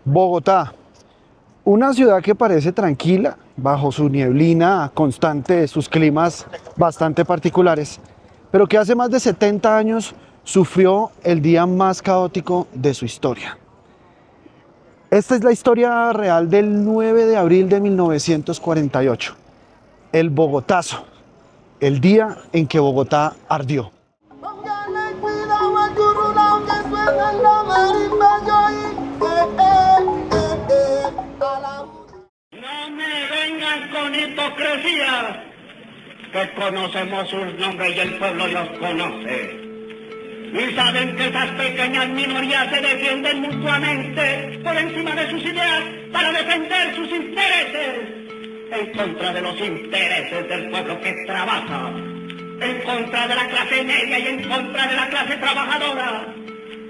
Bogotá, una ciudad que parece tranquila bajo su nieblina constante, sus climas bastante particulares, pero que hace más de 70 años sufrió el día más caótico de su historia. Esta es la historia real del 9 de abril de 1948, el Bogotazo, el día en que Bogotá ardió. Póngale cuidado al turulao que suena la marimba a la... No me vengan con hipocresía, que conocemos sus nombres y el pueblo los conoce. Y saben que esas pequeñas minorías se defienden mutuamente por encima de sus ideas para defender sus intereses, en contra de los intereses del pueblo que trabaja, en contra de la clase media y en contra de la clase trabajadora,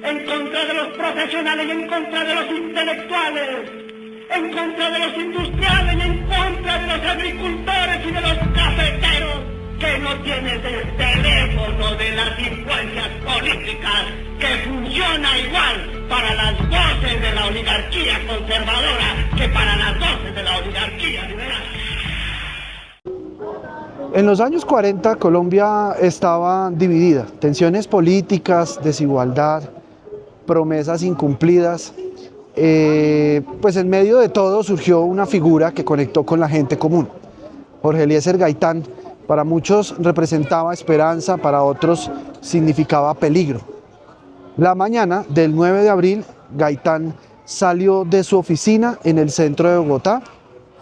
en contra de los profesionales y en contra de los intelectuales, en contra de los industriales y en contra de los agricultores y de los cafeteros, que no tienen el teléfono de las influencias políticas que funciona igual para las voces de la oligarquía conservadora que para las voces de la oligarquía liberal. En los años 40 Colombia estaba dividida, tensiones políticas, desigualdad, promesas incumplidas. Pues en medio de todo surgió una figura que conectó con la gente común. Jorge Eliezer Gaitán, para muchos representaba esperanza, para otros significaba peligro. La mañana del 9 de abril, Gaitán salió de su oficina en el centro de Bogotá,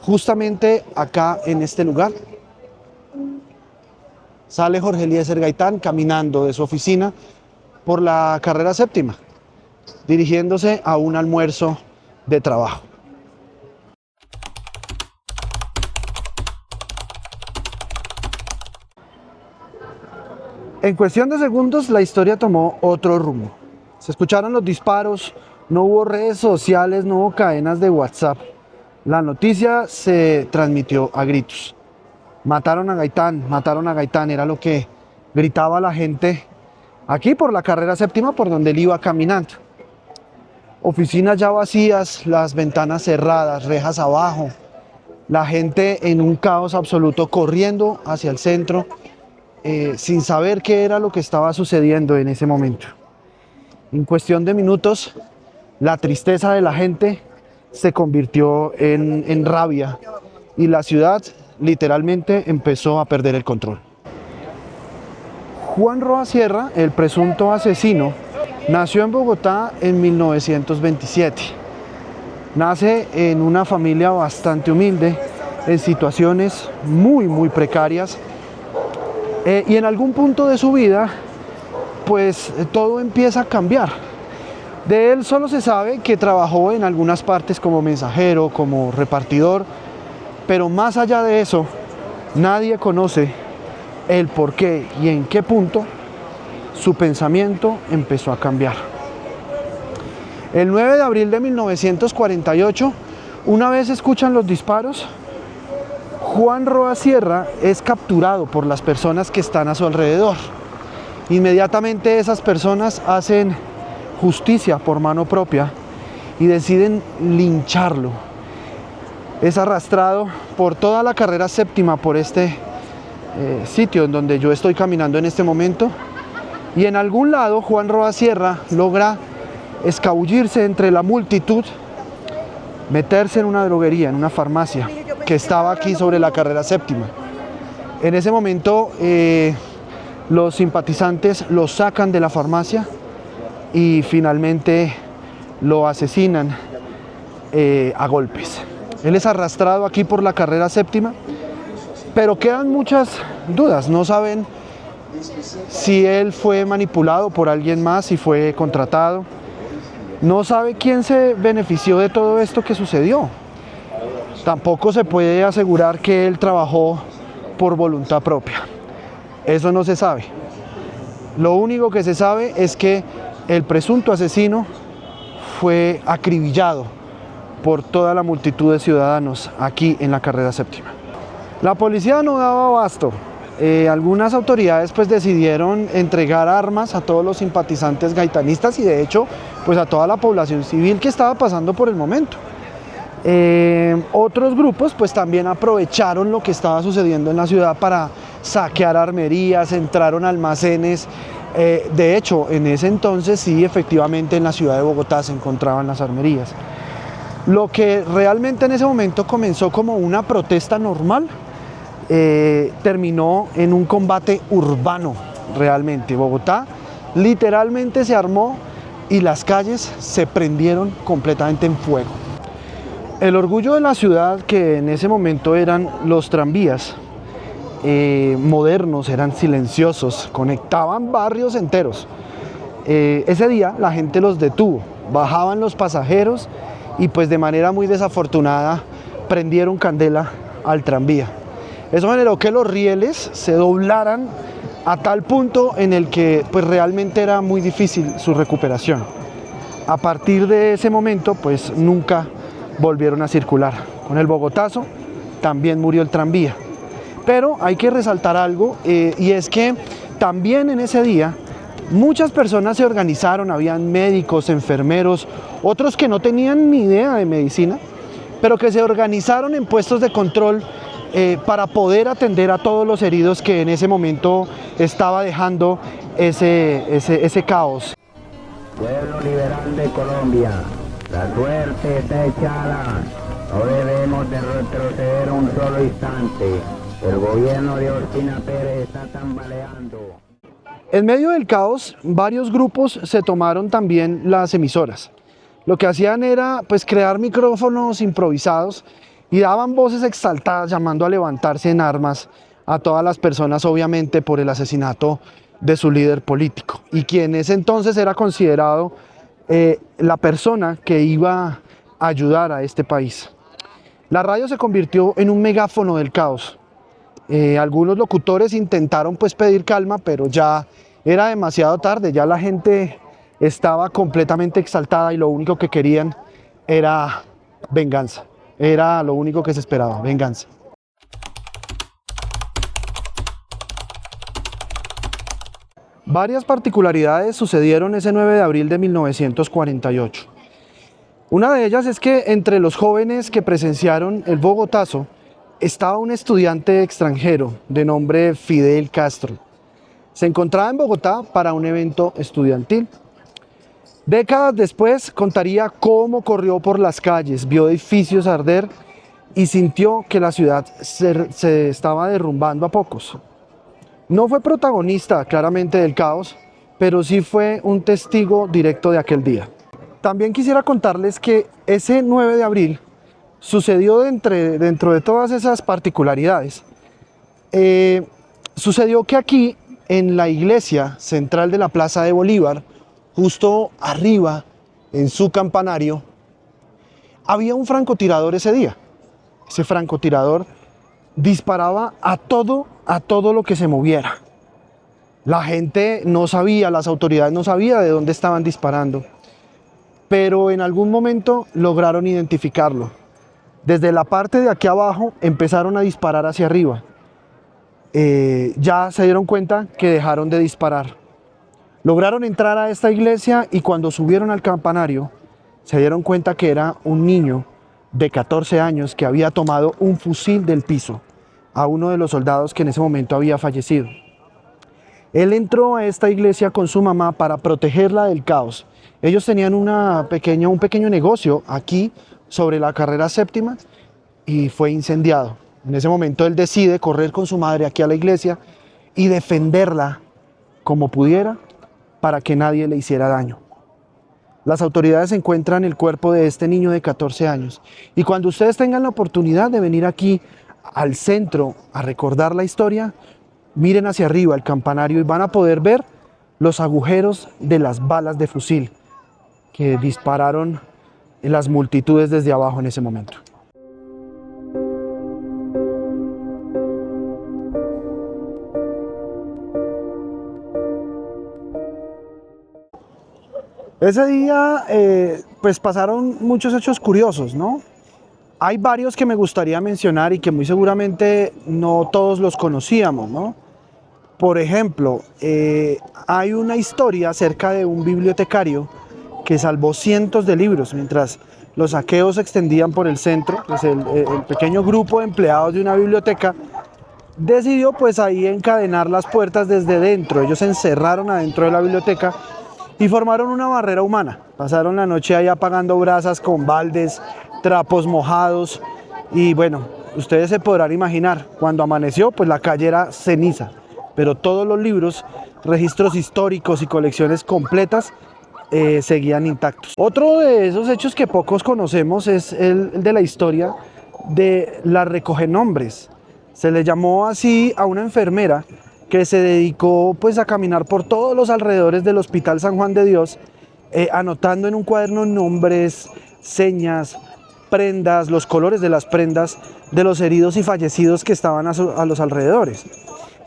justamente acá en este lugar. Sale Jorge Eliezer Gaitán caminando de su oficina por la carrera séptima, dirigiéndose a un almuerzo de trabajo. En cuestión de segundos, la historia tomó otro rumbo. Se escucharon los disparos, no hubo redes sociales, no hubo cadenas de WhatsApp. La noticia se transmitió a gritos. Mataron a Gaitán, era lo que gritaba la gente aquí por la carrera séptima, por donde él iba caminando. Oficinas ya vacías, las ventanas cerradas, rejas abajo, la gente en un caos absoluto corriendo hacia el centro, sin saber qué era lo que estaba sucediendo en ese momento. En cuestión de minutos, la tristeza de la gente se convirtió en rabia y la ciudad literalmente empezó a perder el control. Juan Roa Sierra, el presunto asesino, nació en Bogotá en 1927. Nace en una familia bastante humilde, en situaciones muy precarias, y en algún punto de su vida, pues todo empieza a cambiar. De él solo se sabe que trabajó en algunas partes como mensajero, como repartidor, pero más allá de eso, nadie conoce el por qué y en qué punto su pensamiento empezó a cambiar. El 9 de abril de 1948, una vez escuchan los disparos, Juan Roa Sierra es capturado por las personas que están a su alrededor. Inmediatamente esas personas hacen justicia por mano propia y deciden lincharlo. Es arrastrado por toda la carrera séptima, por este sitio en donde yo estoy caminando en este momento, y en algún lado Juan Roa Sierra logra escabullirse entre la multitud, meterse en una droguería, en una farmacia que estaba aquí sobre la carrera séptima. En ese momento los simpatizantes lo sacan de la farmacia y finalmente lo asesinan a golpes. Él es arrastrado aquí por la carrera séptima, pero quedan muchas dudas. No saben si él fue manipulado por alguien más, si fue contratado. No sabe quién se benefició de todo esto que sucedió. Tampoco se puede asegurar que él trabajó por voluntad propia. Eso no se sabe. Lo único que se sabe es que el presunto asesino fue acribillado por toda la multitud de ciudadanos aquí en la carrera séptima. La policía no daba abasto. Algunas autoridades pues decidieron entregar armas a todos los simpatizantes gaitanistas y de hecho pues a toda la población civil que estaba pasando por el momento. Otros grupos pues también aprovecharon lo que estaba sucediendo en la ciudad para saquear armerías, entraron a almacenes. De hecho, en ese entonces sí, efectivamente en la ciudad de Bogotá se encontraban las armerías. Lo que realmente en ese momento comenzó como una protesta normal, terminó en un combate urbano realmente. Bogotá literalmente se armó y las calles se prendieron completamente en fuego. El orgullo de la ciudad, que en ese momento eran los tranvías, modernos, eran silenciosos, conectaban barrios enteros. Ese día la gente los detuvo, bajaban los pasajeros y pues de manera muy desafortunada prendieron candela al tranvía. Eso generó que los rieles se doblaran a tal punto en el que pues realmente era muy difícil su recuperación. A partir de ese momento pues nunca volvieron a circular. Con el Bogotazo también murió el tranvía. Pero hay que resaltar algo, y es que también en ese día muchas personas se organizaron, habían médicos, enfermeros, otros que no tenían ni idea de medicina, pero que se organizaron en puestos de control para poder atender a todos los heridos que en ese momento estaba dejando ese caos. Pueblo liberal de Colombia, la suerte está echada, no debemos de retroceder un solo instante. El gobierno de Ospina Pérez está tambaleando. En medio del caos, varios grupos se tomaron también las emisoras. Lo que hacían era pues crear micrófonos improvisados y daban voces exaltadas llamando a levantarse en armas a todas las personas, obviamente por el asesinato de su líder político, y quien en ese entonces era considerado la persona que iba a ayudar a este país. La radio se convirtió en un megáfono del caos. Algunos locutores intentaron pues pedir calma, pero ya era demasiado tarde, ya la gente estaba completamente exaltada y lo único que querían era venganza. Era lo único que se esperaba, venganza. Varias particularidades sucedieron ese 9 de abril de 1948. Una de ellas es que entre los jóvenes que presenciaron el Bogotazo estaba un estudiante extranjero de nombre Fidel Castro. Se encontraba en Bogotá para un evento estudiantil. Décadas después contaría cómo corrió por las calles, vio edificios arder y sintió que la ciudad se estaba derrumbando a pocos. No fue protagonista claramente del caos, pero sí fue un testigo directo de aquel día. También quisiera contarles que ese 9 de abril sucedió dentro de todas esas particularidades. Sucedió que aquí, en la iglesia central de la Plaza de Bolívar, justo arriba, en su campanario, había un francotirador ese día. Ese francotirador disparaba a todo lo que se moviera. La gente no sabía, las autoridades no sabían de dónde estaban disparando, pero en algún momento lograron identificarlo. Desde la parte de aquí abajo empezaron a disparar hacia arriba. Ya se dieron cuenta que dejaron de disparar. Lograron entrar a esta iglesia y cuando subieron al campanario se dieron cuenta que era un niño de 14 años que había tomado un fusil del piso a uno de los soldados que en ese momento había fallecido. Él entró a esta iglesia con su mamá para protegerla del caos. Ellos tenían un pequeño negocio aquí sobre la carrera séptima y fue incendiado. En ese momento él decide correr con su madre aquí a la iglesia y defenderla como pudiera para que nadie le hiciera daño. Las autoridades encuentran el cuerpo de este niño de 14 años y cuando ustedes tengan la oportunidad de venir aquí al centro a recordar la historia, miren hacia arriba el campanario y van a poder ver los agujeros de las balas de fusil que dispararon en las multitudes desde abajo en ese momento. Ese día pues pasaron muchos hechos curiosos, ¿no? Hay varios que me gustaría mencionar y que muy seguramente no todos los conocíamos, ¿no? Por ejemplo, hay una historia acerca de un bibliotecario que salvó cientos de libros mientras los saqueos se extendían por el centro. Pues el pequeño grupo de empleados de una biblioteca decidió pues ahí encadenar las puertas desde dentro. Ellos se encerraron adentro de la biblioteca y formaron una barrera humana. Pasaron la noche ahí apagando brasas con baldes, trapos mojados y bueno, ustedes se podrán imaginar, cuando amaneció pues la calle era ceniza, pero todos los libros, registros históricos y colecciones completas seguían intactos. Otro de esos hechos que pocos conocemos es el de la historia de la recogenombres. Se le llamó así a una enfermera que se dedicó pues a caminar por todos los alrededores del Hospital San Juan de Dios, anotando en un cuaderno nombres, señas, prendas, los colores de las prendas de los heridos y fallecidos que estaban a los alrededores.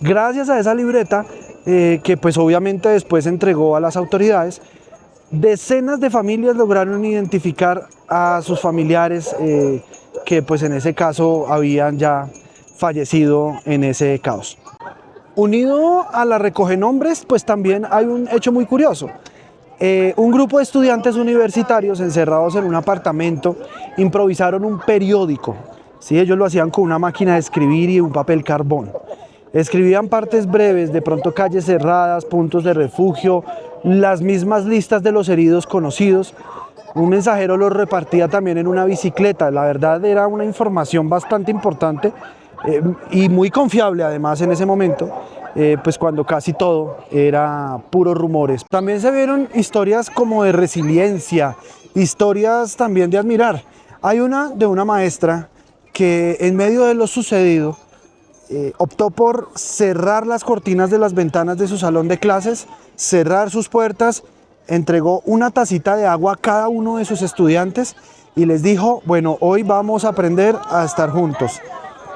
Gracias a esa libreta, que pues obviamente después entregó a las autoridades, decenas de familias lograron identificar a sus familiares que pues en ese caso habían ya fallecido en ese caos. Unido a la recogenombres, pues también hay un hecho muy curioso. Un grupo de estudiantes universitarios encerrados en un apartamento improvisaron un periódico. ¿Sí? Ellos lo hacían con una máquina de escribir y un papel carbón. Escribían partes breves, de pronto calles cerradas, puntos de refugio, las mismas listas de los heridos conocidos. Un mensajero los repartía también en una bicicleta. La verdad era una información bastante importante y muy confiable además en ese momento, pues cuando casi todo era puros rumores. También se vieron historias como de resiliencia, historias también de admirar. Hay una de una maestra que en medio de lo sucedido optó por cerrar las cortinas de las ventanas de su salón de clases, cerrar sus puertas, entregó una tacita de agua a cada uno de sus estudiantes y les dijo, bueno, hoy vamos a aprender a estar juntos.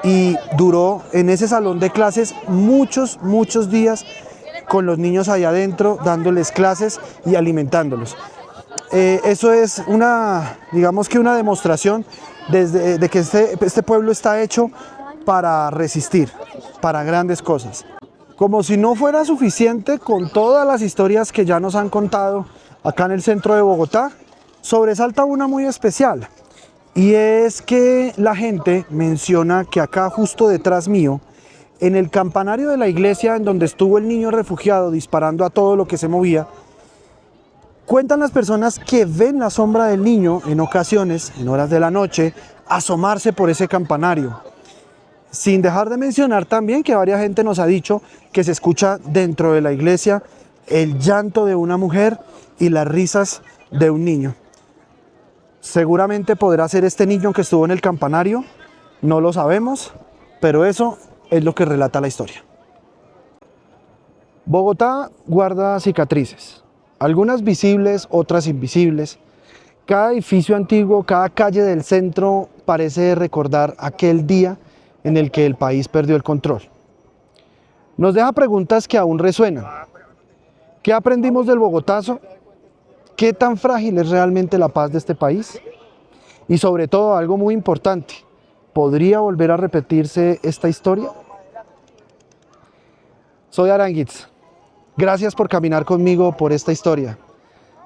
Y duró en ese salón de clases muchos días con los niños allá adentro, dándoles clases y alimentándolos. Eso es digamos que una demostración de que este pueblo está hecho para resistir, para grandes cosas. Como si no fuera suficiente con todas las historias que ya nos han contado acá en el centro de Bogotá, sobresalta una muy especial. Y es que la gente menciona que acá justo detrás mío, en el campanario de la iglesia en donde estuvo el niño refugiado disparando a todo lo que se movía, cuentan las personas que ven la sombra del niño en ocasiones, en horas de la noche, asomarse por ese campanario. Sin dejar de mencionar también que varias gente nos ha dicho que se escucha dentro de la iglesia el llanto de una mujer y las risas de un niño. Seguramente podrá ser este niño que estuvo en el campanario, no lo sabemos, pero eso es lo que relata la historia. Bogotá guarda cicatrices, algunas visibles, otras invisibles. Cada edificio antiguo, cada calle del centro parece recordar aquel día en el que el país perdió el control. Nos deja preguntas que aún resuenan. ¿Qué aprendimos del Bogotazo? ¿Qué tan frágil es realmente la paz de este país? Y sobre todo, algo muy importante, ¿podría volver a repetirse esta historia? Soy Aranguitz. Gracias por caminar conmigo por esta historia.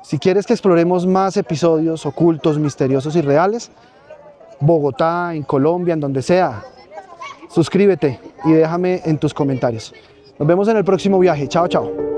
Si quieres que exploremos más episodios ocultos, misteriosos y reales, Bogotá, en Colombia, en donde sea, suscríbete y déjame en tus comentarios. Nos vemos en el próximo viaje. Chao, chao.